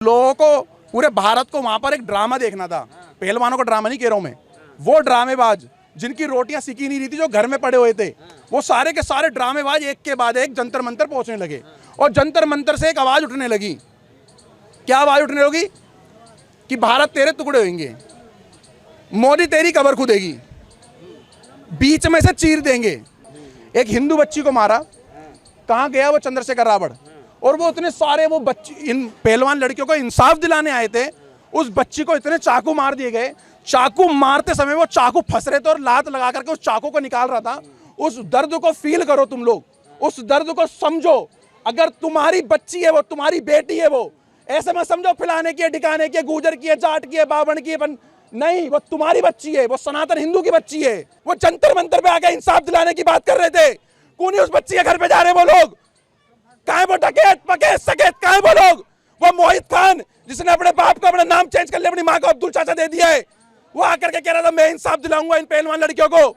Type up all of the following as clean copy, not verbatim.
लोगों को पूरे भारत को वहां पर एक ड्रामा देखना था। पहलवानों का ड्रामा नहीं कह रहा हूं मैं, वो ड्रामेबाज जिनकी रोटियां सिकी नहीं रही थी, जो घर में पड़े हुए थे, वो सारे के सारे ड्रामेबाज एक के बाद एक जंतर मंतर पहुंचने लगे। और जंतर मंतर से एक आवाज उठने लगी। क्या आवाज उठने लगी? कि भारत तेरे टुकड़े होंगे, मोदी तेरी कबर खुदेगी, बीच में से चीर देंगे। एक हिंदू बच्ची को मारा, कहां गया वो चंद्रशेखर रावण। और वो इतने सारे वो बच्ची, इन पहलवान लड़कियों को इंसाफ दिलाने आए थे, उस बच्ची को इतने चाकू मार दिए गए। चाकू मारते समय वो चाकू फंस रहे थे और लात लगा करके उस चाकू को निकाल रहा था। उस दर्द को फील करो तुम लोग, उस दर्द को समझो। अगर तुम्हारी बच्ची है, वो तुम्हारी बेटी है, वो ऐसे मत समझो फलाने की है, ठिकाने की है, गुर्जर की है, जाट की है, बावण की है, नहीं, वो तुम्हारी बच्ची है, वो सनातन हिंदू की बच्ची है। वो जंतर मंतर पे आके इंसाफ दिलाने की बात कर रहे थे। कौन उस बच्ची के घर पे जा रहे वो लोग? कहां वो डकैत पकेत सकेत, कहां वो लोग? वो मोहित खान जिसने अपने बाप को अपना नाम चेंज कर लिया, अपनी मां को अब्दुल चाचा दे दिया है, वो आकर के कह रहा था मैं इंसाफ दिलाऊंगा इन पहलवान लड़कियों को।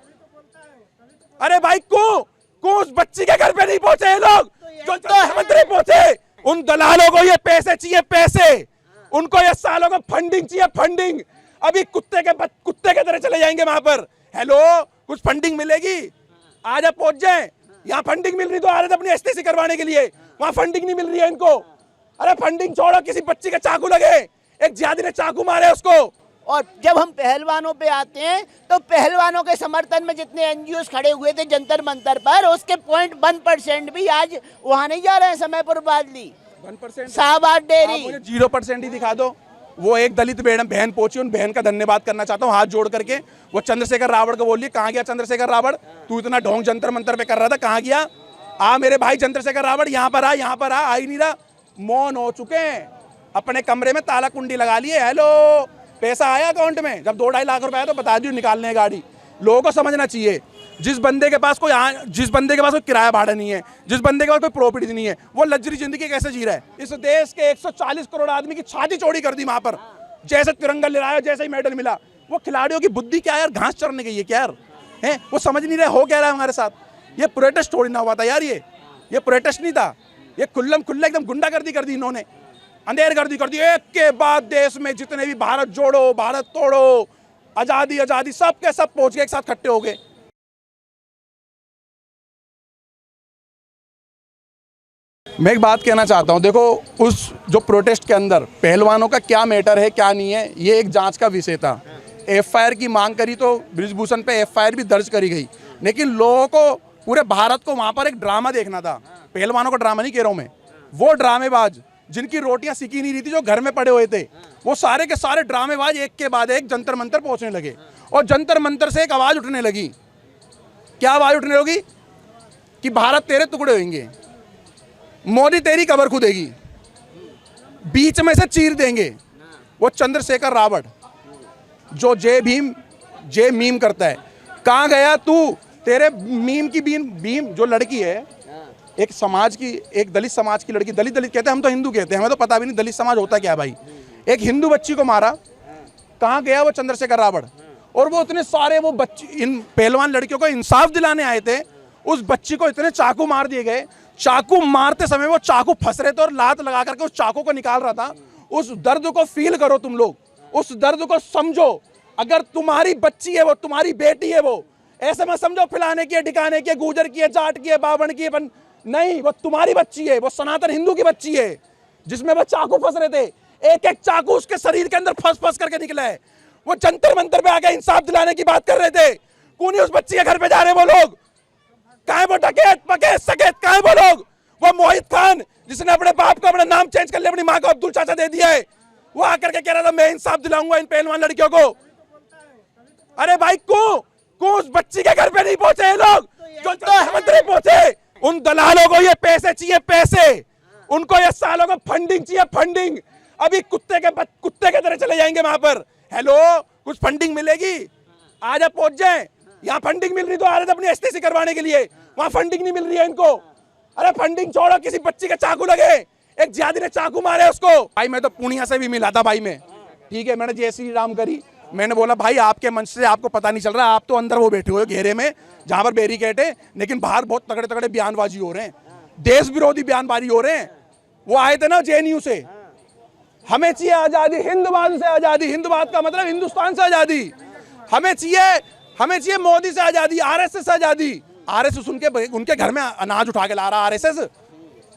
अरे भाई को उस बच्ची के घर पे नहीं पहुंचे ये लोग, जो मंत्री पहुंचे। उन दलालों को ये पैसे चाहिए, पैसे। उनको ये सालों को फंडिंग चाहिए, फंडिंग। अभी कुत्ते के तरह चले जाएंगे वहां पर। हेलो, कुछ फंडिंग मिलेगी? आज आप पहुंच जाए। यहाँ फंडिंग मिल रही तो आ रहे थे अपनी एसटीसी करवाने के लिए, वहां फंडिंग नहीं मिल रही है इनको। अरे फंडिंग छोड़ो, किसी बच्ची के चाकू लगे, एक जिहादी ने चाकू मारे उसको। और जब हम पहलवानों पे आते हैं तो पहलवानों के समर्थन में जितने एनजीओ खड़े हुए थे जंतर मंतर पर, उसके 0.1% भी आज वहां नहीं जा रहे हैं। समय पर बादली 1% शाहबाद डेयरी, मुझे 0% ही दिखा दो। वो एक दलित बहन पहुंची, उन बहन का धन्यवाद करना चाहता हूँ हाथ जोड़ करके। वो चंद्रशेखर रावण को बोलिए, कहाँ गया चंद्रशेखर रावण? तू इतना ढोंग जंतर मंतर पे कर रहा था, कहाँ गया? आ मेरे भाई चंद्रशेखर रावण, यहाँ पर आ, यहाँ पर आ ही नहीं रहा। मौन हो चुके हैं, अपने कमरे में ताला कुंडी लगा लिए। हेलो, पैसा आया अकाउंट में? जब 2-2.5 लाख रुपए आया तो बता दियो, निकालने गाड़ी। लोगों को समझना चाहिए, जिस बंदे के पास कोई किराया भाड़ा नहीं है, जिस बंदे के पास कोई प्रॉपर्टी नहीं है, वो लग्जरी जिंदगी कैसे जी रहा है? इस देश के 140 करोड़ आदमी की छाती चौड़ी कर दी वहां पर। जैसे तिरंगा लहराया, जैसे ही मेडल मिला। वो खिलाड़ियों की बुद्धि क्या यार, घास चरने गई है क्या यार? है वो समझ नहीं रहे हो क्या रहा है हमारे साथ। ये प्रोटेस्ट थोड़ी ना हुआ था यार, ये प्रोटेस्ट नहीं था, ये खुल्लम खुल्ला एकदम गुंडागर्दी कर दी इन्होंने, अंधेरगर्दी कर दी। एक के बाद देश में जितने भी भारत जोड़ो, भारत तोड़ो, आजादी आजादी, सब के सब पहुंच गए, एक साथ इकट्ठे हो गए। मैं एक बात कहना चाहता हूं, देखो उस जो प्रोटेस्ट के अंदर पहलवानों का क्या मैटर है, क्या नहीं है, ये एक जांच का विषय था। एफआईआर की मांग करी तो बृजभूषण पे एफआईआर भी दर्ज करी गई, लेकिन लोगों को पूरे भारत को वहां पर एक ड्रामा देखना था। पहलवानों का ड्रामा नहीं कह रहा हूं मैं, वो ड्रामेबाज जिनकी रोटियां सिकी नहीं रही थी, जो घर में पड़े हुए थे, वो सारे के सारे ड्रामेबाज एक के बाद एक जंतर मंतर पहुंचने लगे। और जंतर मंतर से एक आवाज उठने लगी। क्या आवाज उठने लगी? कि भारत तेरे टुकड़े होंगे, मोदी तेरी कबर खुदेगी, बीच में से चीर देंगे। वो चंद्रशेखर रावण जो जय मीम करता है, कहां गया तू? तेरे मीम की भीम जो लड़की है, एक समाज की, एक दलित समाज की लड़की, दलित कहते हैं, हम तो हिंदू कहते हैं, हमें तो पता भी नहीं दलित समाज होता क्या भाई। एक हिंदू बच्ची को मारा, कहां गया वो चंद्रशेखर रावण। और वो इतने सारे वो बच्ची, इन पहलवान लड़कियों को इंसाफ दिलाने आए थे, उस बच्ची को इतने चाकू मार दिए गए। चाकू मारते समय वो चाकू फंस रहे थे और लात लगा करके उस चाकू को निकाल रहा था। उस दर्द को फील करो तुम लोग, उस दर्द को समझो। अगर तुम्हारी बच्ची है, वो तुम्हारी बेटी है, वो ऐसे मत समझो फलाने की है, ठिकाने की है, गुर्जर की है, जाट की है, बावण की है, नहीं, वो तुम्हारी बच्ची है, वो सनातन हिंदू की बच्ची है, जिसमें वो चाकू फंस रहे थे। एक एक चाकू उसके शरीर के अंदर फंस करके निकला है। वो जंतर मंतर पे आके इंसाफ दिलाने की बात कर रहे थे। कौन उस बच्ची के घर पे जा रहे वो लोग? कहां वो डकैत पकेत सकेत, कहां वो लोग? वो मोहित खान जिसने अपने बाप को अपना नाम चेंज कर लिया, अपनी मां को अब्दुल चाचा दे दिया है, वो आकर के कह रहा था मैं इंसाफ दिलाऊंगा इन पहलवान लड़कियों को। अरे भाई को उस बच्ची के घर पे नहीं पहुंचे ये लोग, जो मंत्री पहुंचे। उन दलालों को ये पैसे चाहिए, पैसे। उनको ये सालों को फंडिंग चाहिए, फंडिंग। अभी कुत्ते के तरह चले जाएंगे वहां पर। हेलो, कुछ फंडिंग मिलेगी? आज आप पहुंच जाए। यहाँ फंडिंग मिल रही तो आ रहे थे अपनी एसटीसी करवाने के लिए, वहां फंडिंग नहीं मिल रही है इनको। अरे फंडिंग छोड़ो, किसी बच्ची के चाकू लगे, एक जिहादी ने चाकू मारे उसको। भाई मैं तो पूर्णिया से भी मिला था भाई मैं, ठीक है, मैंने जय श्री राम करी। मैंने बोला भाई आपके मंच से आपको पता नहीं चल रहा, आप तो अंदर वो बैठे हुए घेरे में जहां पर बैरिकेड है, लेकिन बाहर बहुत तगड़े तगड़े बयानबाजी हो रहे हैं, देश विरोधी बयानबाजी हो रहे हैं। वो आए थे ना जेएनयू से, हमें चाहिए आजादी, हिंदुवाद से आजादी। हिंदुवाद का मतलब हिंदुस्तान से आजादी। हमें चाहिए मोदी से आजादी, आरएसएस से आजादी। आरएसएस उनके घर में अनाज उठा के ला रहा आरएसएस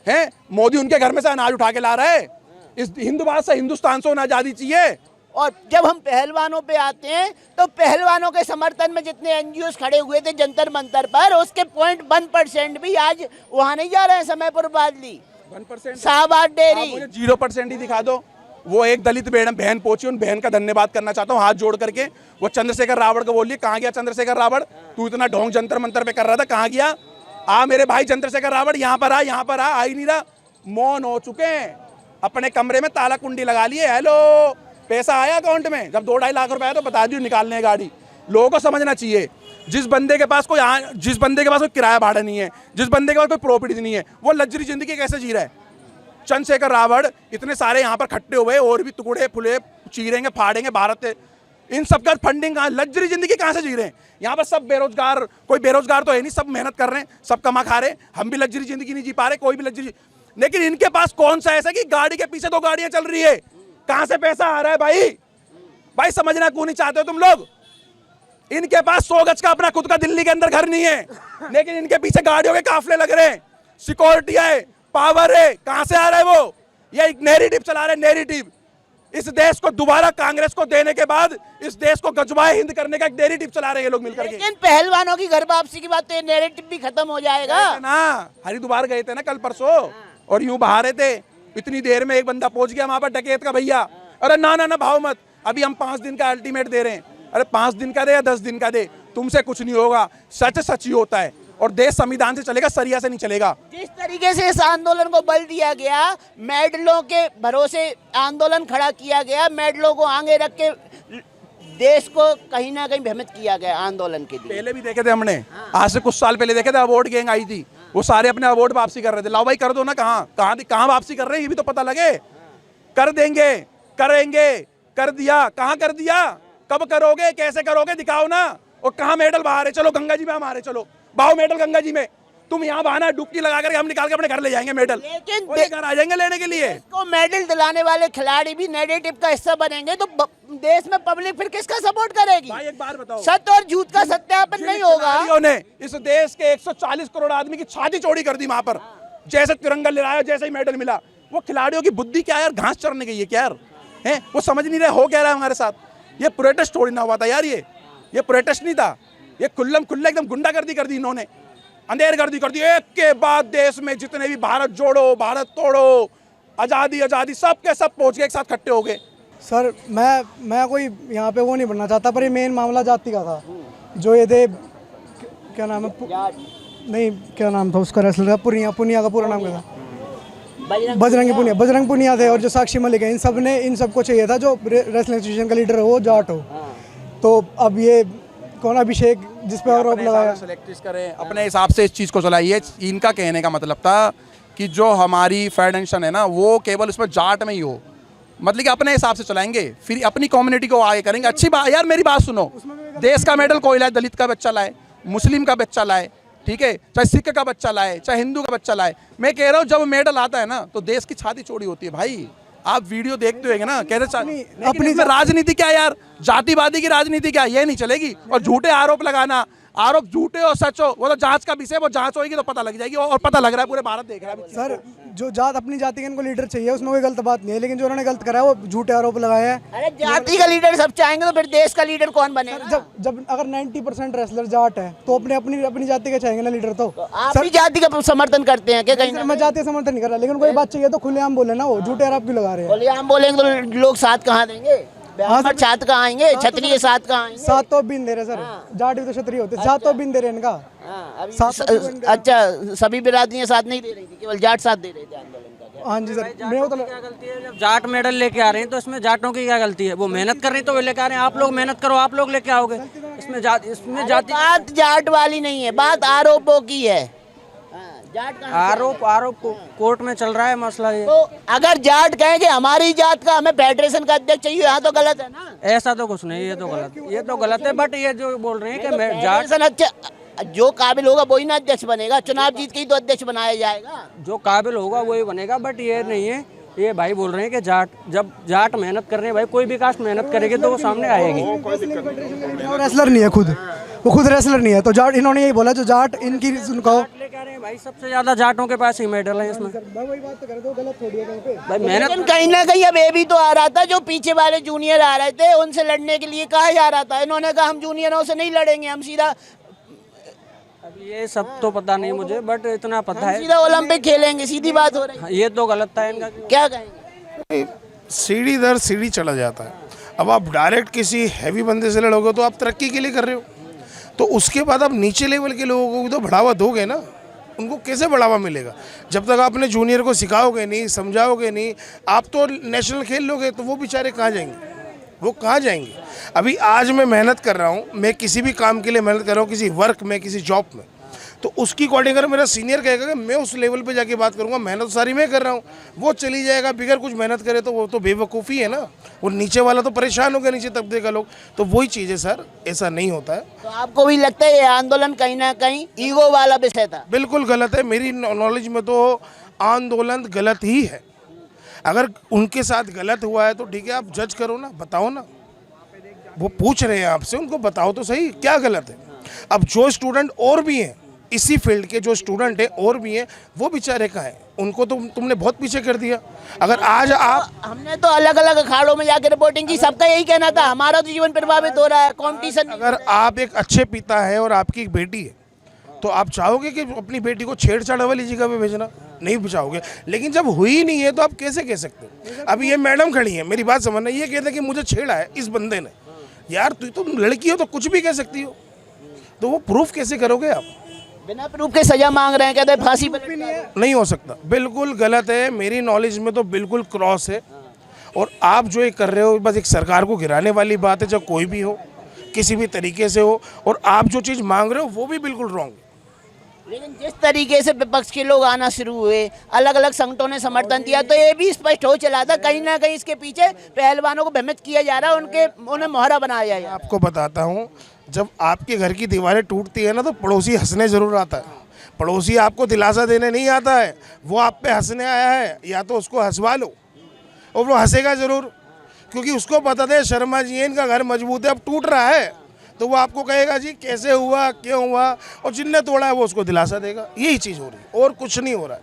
है, मोदी उनके घर में से अनाज उठा के ला रहा है। इस हिंदुवाद से, हिंदुस्तान से उन्हें आजादी चाहिए। और जब हम पहलवानों पे आते हैं तो पहलवानों के समर्थन में जितने एनजीओस खड़े हुए थे जंतर मंतर पर, उसके 0.1% भी आज वहां नहीं जा रहे हैं समय पर बादली 1% शाहबाद डेयरी। मुझे 0% ही दिखा दो। वो एक दलित बहन पहुंची, उन बहन का धन्यवाद करना चाहता हूँ हाथ जोड़ करके। वो चंद्रशेखर रावण को बोलिए, कहाँ गया चंद्रशेखर रावण? तू इतना ढोंग जंतर मंतर पे कर रहा था, कहाँ गया? आ मेरे भाई चंद्रशेखर रावण, यहाँ पर आ ही नहीं रहा। मौन हो चुके हैं, अपने कमरे में ताला कुंडी लगा लिए। हेलो, पैसा आया अकाउंट में? जब 2-2.5 लाख रुपए आया तो बता दियो, निकालने गाड़ी। लोगों को समझना चाहिए, जिस बंदे के पास कोई किराया भाड़ा नहीं है, जिस बंदे के पास कोई प्रॉपर्टी नहीं है, वो लग्जरी जिंदगी कैसे जी रहा है? चंद्रशेखर रावण इतने सारे यहाँ पर खट्टे हुए, और भी टुकड़े फुले चीरेंगे फाड़ेंगे भारत। इन सब का फंडिंग कहाँ, लग्जरी जिंदगी कहाँ से जी रहे हैं? यहाँ पर सब बेरोजगार, कोई बेरोजगार तो है नहीं, सब मेहनत कर रहे हैं, सब कमा खा रहे हैं। हम भी लग्जरी जिंदगी नहीं जी पा रहे, कोई भी लग्जरी। लेकिन इनके पास कौन सा ऐसा कि गाड़ी के पीछे 2 गाड़ियां चल रही है? कहां से पैसा आ रहा है भाई समझना क्यों नहीं चाहते हो तुम लोग? इनके पास 100 गज का अपना खुद का दिल्ली के अंदर घर नहीं है, लेकिन इनके पीछे गाड़ियों के काफले लग रहे हैं, सिक्योरिटी है, पावर है। कहां से आ रहा है वो? ये एक नैरेटिव चला रहे हैं, नैरेटिव। इस देश को दोबारा कांग्रेस को देने के बाद इस देश को गजवाए हिंद करने का एक नैरेटिव चला रहे हैं ये लोग मिलकर के। लेकिन पहलवानों की घर वापसी की बात तो ये नैरेटिव भी खत्म हो जाएगा ना। हरिद्वार गए थे ना कल परसों, और यूं बहा रहे थे, इतनी देर में एक बंदा पहुंच गया वहां पर, डकैत का भैया। अरे ना भाव मत, अभी हम 5 दिन का अल्टीमेट दे रहे हैं। अरे 5 दिन का दे या 10 दिन का दे, तुमसे कुछ नहीं होगा। सच ही होता है, और देश संविधान से चलेगा, सरिया से नहीं चलेगा। जिस तरीके से इस आंदोलन को बल दिया गया, मेडलों के भरोसे आंदोलन खड़ा किया गया, मेडलों को आगे रख के देश को कहीं ना कहीं भ्रमित किया गया आंदोलन के लिए। पहले भी देखे थे हमने, आज से कुछ साल पहले देखे थे, अवार्ड गैंग आई थी, वो सारे अपने अवार्ड वापसी कर रहे थे। लाओ भाई कर दो ना, कहाँ वापसी कर रहे हैं ये भी तो पता लगे। कर देंगे, करेंगे, कर दिया, कहाँ कर दिया, कब करोगे, कैसे करोगे, दिखाओ ना। और कहाँ मेडल बाहर है? चलो गंगा जी में हमारे, चलो बाओ मेडल गंगा जी में। तुम यहाँ बहाना डुबकी लगा कर हम निकाल के अपने घर ले जाएंगे मेडल, लेकिन घर आ जाएंगे लेने के लिए। को मेडल दिलाने वाले खिलाड़ी भी नैरेटिव का हिस्सा बनेंगे तो देश में पब्लिक फिर किसका सपोर्ट करेगी? भाई एक बार बताओ, सत्य और झूठ का सत्यापन नहीं होगा। ने इस देश के 140 करोड़ आदमी की छाती चौड़ी कर दी वहां पर, जैसे तिरंगा लहराया, जैसे ही मेडल मिला। वो खिलाड़ियों की बुद्धि क्या यार, घास चरने गई है क्या यार? है वो समझ नहीं रहे हो क्या रहा है हमारे साथ। ये प्रोटेस्ट थोड़ी ना हुआ था यार, ये प्रोटेस्ट नहीं था, ये खुल्ला एकदम गुंडागर्दी कर दी इन्होंने, अंधेरगर्दी कर दी। एक के बाद देश में जितने भी भारत जोड़ो, भारत तोड़ो, आज़ादी सब के सब पहुंच गए, एक साथ इकट्ठे हो गए। सर मैं कोई यहाँ पे वो नहीं बनना चाहता, पर ये मेन मामला जाति का था। जो ये थे, क्या नाम है, नहीं क्या नाम था उसका रेसलर का, पुनिया का पूरा नाम क्या था? बजरंग पुनिया थे। और जो साक्षी मलिक है, इन सबको चाहिए था जो रेसलिंग एसोसिएशन का लीडर है वो जाट हो। तो अब ये कौन, अभिषेक, जिस पे आरोप लगाया, सेलेक्ट करें अपने हिसाब से इस चीज़ को चलाइए। इनका कहने का मतलब था कि जो हमारी फेडरेशन है ना, वो केवल उसमें जाट में ही हो, मतलब कि अपने हिसाब से चलाएंगे, फिर अपनी कम्युनिटी को आगे करेंगे। अच्छी बात यार, मेरी बात सुनो, देश का मेडल कोई लाए, दलित का बच्चा लाए, मुस्लिम का बच्चा लाए, ठीक है, चाहे सिख का बच्चा लाए, चाहे हिंदू का बच्चा लाए। मैं कह रहा हूँ जब मेडल आता है ना तो देश की छाती चौड़ी होती है। भाई आप वीडियो देखते होंगे ना, कहते अपनी राजनीति क्या यार, जातिवादी की राजनीति क्या, ये नहीं चलेगी। और झूठे आरोप लगाना, आरोप झूठे और सच हो, वो तो जांच का विषय, वो जांच होगी तो पता लग जाएगी। और पता लग रहा है, पूरे भारत देख रहा है। सर जो जात अपनी जाति के इनको लीडर चाहिए, उसमें कोई गलत बात नहीं है, लेकिन जो उन्होंने गलत करा है वो झूठे आरोप लगाए हैं। अरे जाति का लीडर सब चाहेंगे तो फिर देश का लीडर कौन बनेगा? जब अगर 90% रेसलर जाट है तो अपनी जाति के चाहेंगे ना लीडर। तो आप भी जाति का समर्थन करते हैं क्या? कहीं मैं जाति का समर्थन नहीं कर रहा, लेकिन कोई बात चाहिए तो खुलेआम बोले ना, वो झूठे आरोप क्यों लगा रहे हैं? खुलेआम बोलेंगे तो लोग साथ कहाँ देंगे? छात्र कहाँ आएंगे? क्षत्रिय साथ कहाँ आएंगे? साथ तो बिन दे रहे सर, जाट भी तो क्षत्रिय होते, साथ तो बिन दे रहे इनका। अच्छा, सभी बिरादरियां साथ नहीं दे रही थी, केवल जाट साथ दे रहे थे आंदोलन का? हाँ जी सर। क्या गलती है जब जाट मेडल लेके आ रहे हैं तो इसमें जाटों की क्या गलती है? वो मेहनत कर रही तो वे लेके आ रहे हैं। आप लोग मेहनत करो, आप लोग लेके आओगे। इसमें जाति, बात जाट वाली नहीं है, बात आरोपों की है। आरोप कोर्ट में चल रहा है मसला ये। तो अगर जाट कहें कि हमारी जात का हमें फेडरेशन का अध्यक्ष चाहिए, यहाँ तो गलत है ना? ऐसा तो कुछ नहीं, ये तो गलत है। बट ये जो बोल रहे हैं कि जाट जो काबिल होगा वही ना अध्यक्ष बनेगा, चुनाव जीत के ही तो अध्यक्ष बनाया जाएगा। जो काबिल होगा वही बनेगा। बट ये नहीं है ये भाई बोल रहे हैं कि जाट, जब जाट मेहनत कर रहे हैं भाई, कोई भी कास्ट मेहनत करेगी तो वो सामने आएगी। वो रेसलर नहीं है खुद, वो खुद रेसलर नहीं है, तो जाट इन्होंने यही बोला जो जाट इनकी उनको लेके आ रहे हैं भाई, सबसे ज्यादा जाटों के पास ही मेडल है इसमें। वही बात तो कर दो, गलत थोड़ी है कहीं पे। भाई मेहनत लेकिन कहीं ना कहीं अब ये भी तो आ रहा था, जो पीछे वाले जूनियर आ रहे थे उनसे लड़ने के लिए कहा जा रहा था, इन्होंने कहा हम जूनियरों से नहीं लड़ेंगे, हम सीधा अब ये सब तो पता नहीं मुझे, बट इतना पता है सीधा ओलंपिक खेलेंगे, सीधी बात हो रही है। ये तो गलत था इनका। क्या कहेंगे? सीढ़ी दर सीढ़ी चला जाता है। अब आप डायरेक्ट किसी हैवी बंदे से लड़ोगे तो आप तरक्की के लिए कर रहे हो, तो उसके बाद आप नीचे लेवल के लोगों को भी तो बढ़ावा दोगे ना। उनको कैसे बढ़ावा मिलेगा जब तक आपने जूनियर को सिखाओगे नहीं, समझाओगे नहीं। आप तो नेशनल खेल लोगे तो वो बेचारे कहाँ जाएंगे, वो कहाँ जाएंगे। अभी आज मैं मेहनत कर रहा हूँ, मैं किसी भी काम के लिए मेहनत कर रहा हूँ, किसी वर्क में, किसी जॉब में, तो उसकी अकॉर्डिंग अगर मेरा सीनियर कहेगा कि मैं उस लेवल पे जाके बात करूंगा, मेहनत सारी मैं कर रहा हूँ, वो चली जाएगा बिगर कुछ मेहनत करे, तो वो तो बेवकूफ़ी है ना। वो नीचे वाला तो परेशान हो गया, नीचे तबके का लोग। तो वही चीज़ है सर, ऐसा नहीं होता है। तो आपको भी लगता है ये आंदोलन कहीं ना कहीं ईगो वाला विषय था? बिल्कुल गलत है, मेरी नॉलेज में तो आंदोलन गलत ही है। अगर उनके साथ गलत हुआ है तो ठीक है, आप जज करो ना, बताओ ना। वो पूछ रहे हैं आपसे, उनको बताओ तो सही क्या गलत है। अब जो स्टूडेंट और भी हैं इसी फील्ड के, जो स्टूडेंट हैं और भी हैं, वो बेचारे कहाँ हैं? उनको तो तुमने बहुत पीछे कर दिया। अगर आज आप, हमने तो अलग अलग अखाड़ों में जाकर रिपोर्टिंग की, सबका यही कहना था हमारा तो जीवन प्रभावित हो रहा है, कंपटीशन। अगर आप एक अच्छे पिता है और आपकी एक बेटी है, तो आप चाहोगे कि अपनी बेटी को छेड़छाड़ वाली जगह पे भेजना? नहीं चाहोगे। लेकिन जब हुई नहीं है तो आप कैसे कह सकते हो? अब ये मैडम खड़ी है, मेरी बात समझना, ये कहते हैं कि मुझे छेड़ा है इस बंदे ने। यार तुम लड़की हो तो कुछ भी कह सकती हो, तो वो प्रूफ कैसे करोगे आप? बिना प्रूफ के सजा मांग रहे हैं, कहते हैं फांसी पर नहीं हो सकता, बिल्कुल गलत है। मेरी नॉलेज में तो बिल्कुल क्रॉस है। और आप जो ये कर रहे हो बस एक सरकार को गिराने वाली बात है, जब कोई भी हो, किसी भी तरीके से हो। और आप जो चीज़ मांग रहे हो वो भी बिल्कुल रॉन्ग है। लेकिन जिस तरीके से विपक्ष के लोग आना शुरू हुए, अलग अलग संगठनों ने समर्थन दिया, तो ये भी स्पष्ट हो चला था कहीं ना कहीं इसके पीछे पहलवानों को भ्रमित किया जा रहा है, उन्हें मोहरा बनाया जा रहा है। आपको बताता हूँ, जब आपके घर की दीवारें टूटती है ना, तो पड़ोसी हंसने ज़रूर आता है। पड़ोसी आपको दिलासा देने नहीं आता है, वो आप पे हंसने आया है। या तो उसको हंसवा लो, और वो हंसेगा ज़रूर, क्योंकि उसको पता था शर्मा जी इनका घर मजबूत है, अब टूट रहा है, तो वो आपको कहेगा जी कैसे हुआ, क्यों हुआ, और जिनने तोड़ा है वो उसको दिलासा देगा। यही चीज़ हो रही है, और कुछ नहीं हो रहा है।